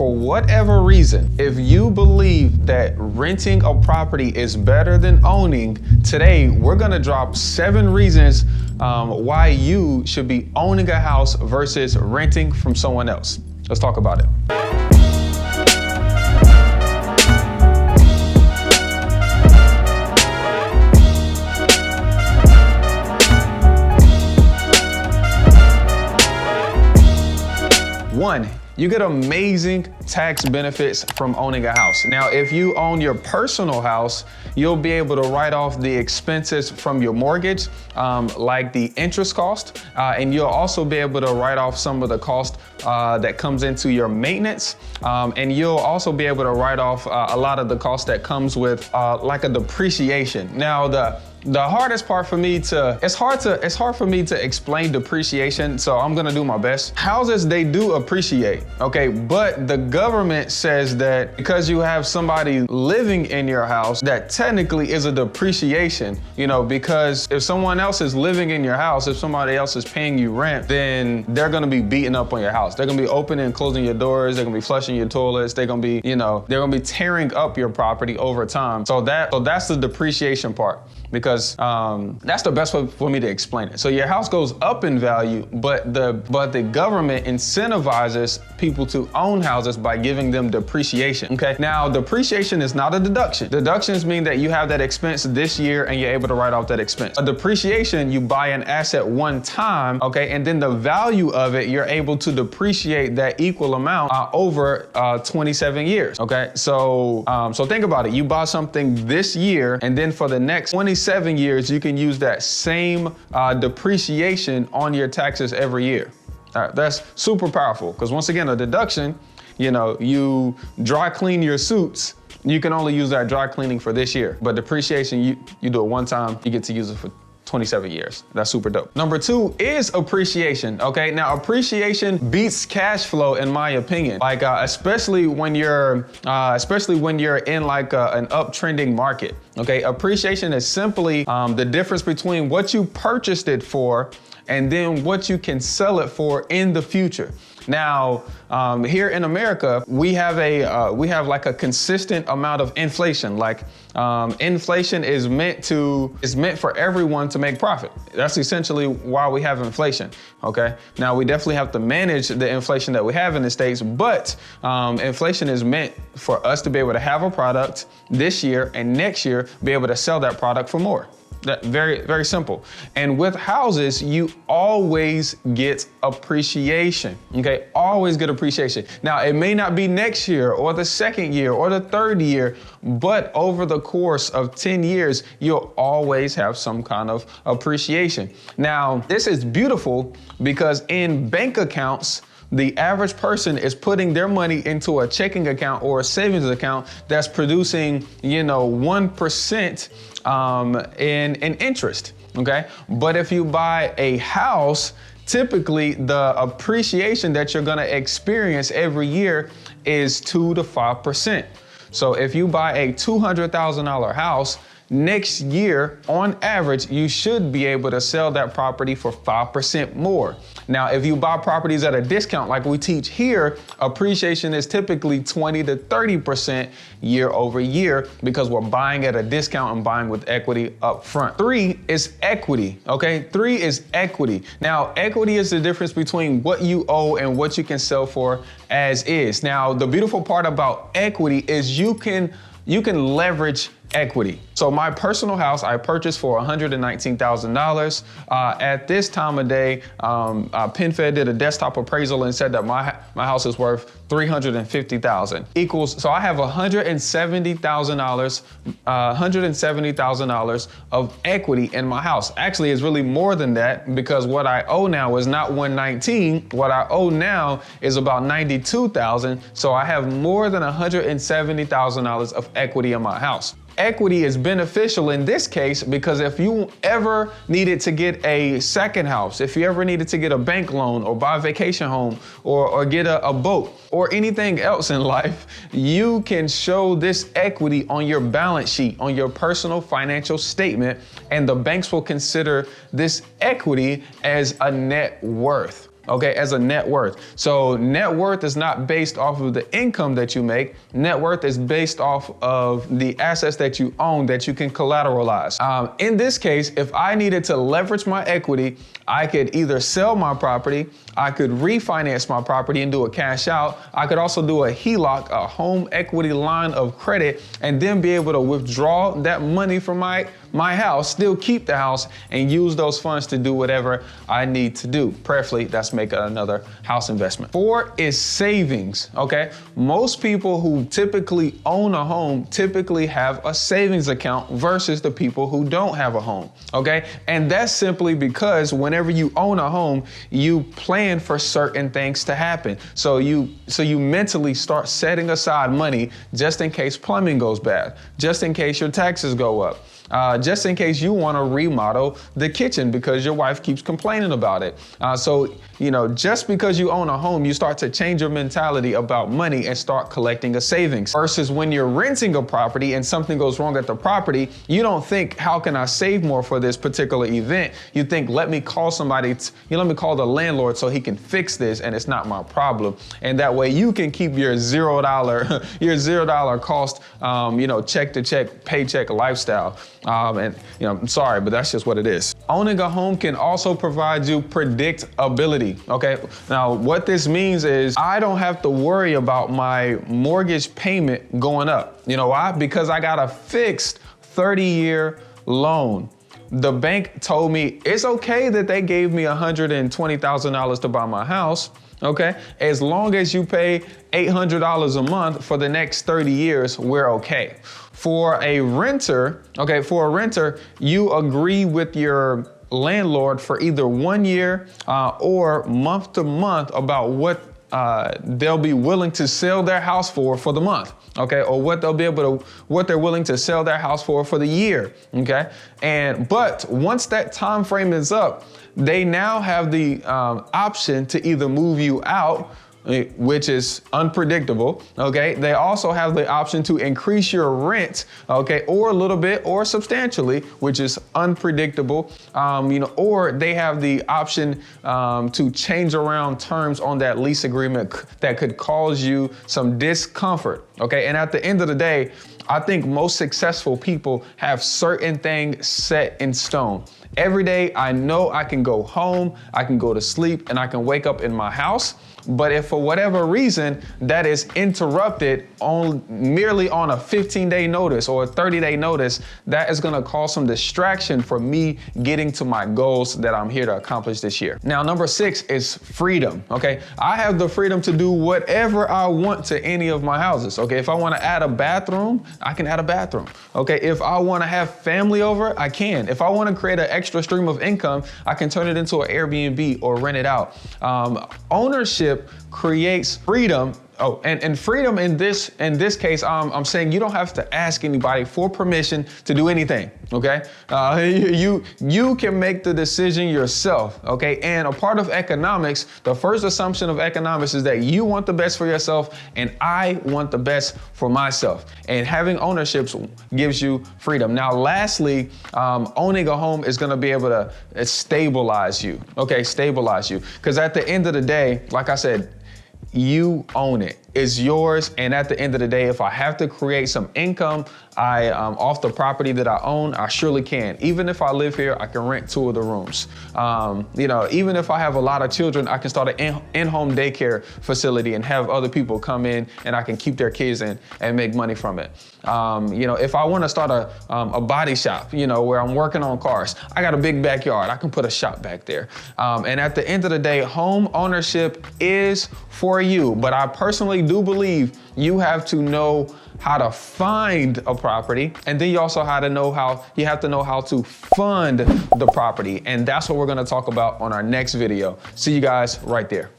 for whatever reason, if you believe that renting a property is better than owning, today we're gonna drop 7 reasons why you should be owning a house versus renting from someone else. Let's talk about it. One, you get amazing tax benefits from owning a house. Now, if you own your personal house, you'll be able to write off the expenses from your mortgage, like the interest cost, and you'll also be able to write off some of the cost that comes into your maintenance, and you'll also be able to write off a lot of the cost that comes with like a depreciation. Now, the hardest part for me it's hard for me to explain depreciation, so I'm gonna do my best. Houses, they do appreciate, okay? But the government says that because you have somebody living in your house, that technically is a depreciation, you know, because if someone else is living in your house, if somebody else is paying you rent, then they're gonna be beating up on your house. They're gonna be opening and closing your doors, they're gonna be flushing your toilets, they're gonna be, you know, they're gonna be tearing up your property over time. So that's the depreciation part, because that's the best way for me to explain it. So your house goes up in value, but the government incentivizes people to own houses by giving them depreciation, okay? Now, depreciation is not a deduction. Deductions mean that you have that expense this year and you're able to write off that expense. A depreciation, you buy an asset one time, okay? And then the value of it, you're able to depreciate that equal amount over 27 years, okay? So think about it. You buy something this year, and then for the next 27 years, you can use that same depreciation on your taxes every year. All right, that's super powerful, because once again, a deduction, you know, you dry clean your suits, you can only use that dry cleaning for this year. But depreciation, you do it one time, you get to use it for 27 years. That's super dope. Number 2 is appreciation, okay? Now, appreciation beats cash flow, in my opinion. Like, especially when you're in like an uptrending market, okay? Appreciation is simply the difference between what you purchased it for and then what you can sell it for in the future. Now, here in America, we have like a consistent amount of inflation. Like, inflation is meant for everyone to make profit. That's essentially why we have inflation, okay? Now, we definitely have to manage the inflation that we have in the States, but inflation is meant for us to be able to have a product this year and next year be able to sell that product for more. That very, very simple. And with houses, you always get appreciation, okay? Always get appreciation. Now, it may not be next year or the second year or the third year, but over the course of 10 years, you'll always have some kind of appreciation. Now, this is beautiful because in bank accounts, the average person is putting their money into a checking account or a savings account that's producing, you know, 1% in interest, okay? But if you buy a house, typically the appreciation that you're gonna experience every year is 2 to 5%. So if you buy a $200,000 house, next year, on average, you should be able to sell that property for 5% more. Now, if you buy properties at a discount, like we teach here, appreciation is typically 20 to 30% year over year, because we're buying at a discount and buying with equity up front. 3 is equity, okay? 3 is equity. Now, equity is the difference between what you owe and what you can sell for as is. Now, the beautiful part about equity is you can leverage equity. So my personal house, I purchased for $119,000. At this time of day, PenFed did a desktop appraisal and said that my house is worth $350,000. Equals, so I have $170,000 of equity in my house. Actually, it's really more than that, because what I owe now is not 119. What I owe now is about 92,000. So I have more than $170,000 of equity in my house. Equity is beneficial in this case because if you ever needed to get a second house, if you ever needed to get a bank loan or buy a vacation home or get a boat or anything else in life, you can show this equity on your balance sheet, on your personal financial statement, and the banks will consider this equity as a net worth. okay, as a net worth. So net worth is not based off of the income that you make. Net worth is based off of the assets that you own that you can collateralize. In this case, if I needed to leverage my equity, I could either sell my property, I could refinance my property and do a cash out. I could also do a HELOC, a home equity line of credit, and then be able to withdraw that money from my house, still keep the house, and use those funds to do whatever I need to do. Preferably, that's make another house investment. 4 is savings, okay? Most people who typically own a home typically have a savings account versus the people who don't have a home, okay? And that's simply because whenever you own a home, you plan for certain things to happen. So you mentally start setting aside money just in case plumbing goes bad, just in case your taxes go up, just in case you want to remodel the kitchen because your wife keeps complaining about it. So, just because you own a home, you start to change your mentality about money and start collecting a savings. Versus when you're renting a property and something goes wrong at the property, you don't think, how can I save more for this particular event? You think, let me call somebody, let me call the landlord so he can fix this and it's not my problem. And that way you can keep your $0 cost, check to check, paycheck lifestyle. I'm sorry, but that's just what it is. Owning a home can also provide you predictability, okay? Now, what this means is I don't have to worry about my mortgage payment going up. You know why? Because I got a fixed 30-year loan. The bank told me it's okay that they gave me $120,000 to buy my house, okay? As long as you pay $800 a month for the next 30 years, we're okay. For a renter, you agree with your landlord for either 1 year or month to month about what they'll be willing to sell their house for the month, okay, or what they're willing to sell their house for the year, okay. But once that time frame is up, they now have the option to either move you out, which is unpredictable, okay? They also have the option to increase your rent, okay, or a little bit or substantially, which is unpredictable, or they have the option to change around terms on that lease agreement that could cause you some discomfort, okay? And at the end of the day, I think most successful people have certain things set in stone. Every day, I know I can go home, I can go to sleep, and I can wake up in my house. But if for whatever reason that is interrupted merely on a 15-day notice or a 30-day notice, that is gonna cause some distraction for me getting to my goals that I'm here to accomplish this year. Now, number 6 is freedom, okay? I have the freedom to do whatever I want to any of my houses, okay? If I wanna add a bathroom, I can add a bathroom, okay? If I wanna have family over, I can. If I wanna create an extra stream of income, I can turn it into an Airbnb or rent it out. Ownership creates freedom. Oh, and freedom in this case, I'm saying you don't have to ask anybody for permission to do anything, okay? You can make the decision yourself, okay? And a part of economics, the first assumption of economics is that you want the best for yourself and I want the best for myself. And having ownership gives you freedom. Now, lastly, owning a home is gonna be able to stabilize you, okay? Stabilize you. Because at the end of the day, like I said, you own it. It's yours. And at the end of the day, if I have to create some income off the property that I own, I surely can. Even if I live here, I can rent 2 of the rooms. Even if I have a lot of children, I can start an in-home daycare facility and have other people come in and I can keep their kids in and make money from it. If I want to start a body shop, where I'm working on cars, I got a big backyard. I can put a shop back there. And at the end of the day, home ownership is for you. But I personally do believe you have to know how to find a property, and then you also have to know how to fund the property. And that's what we're going to talk about on our next video. See you guys right there.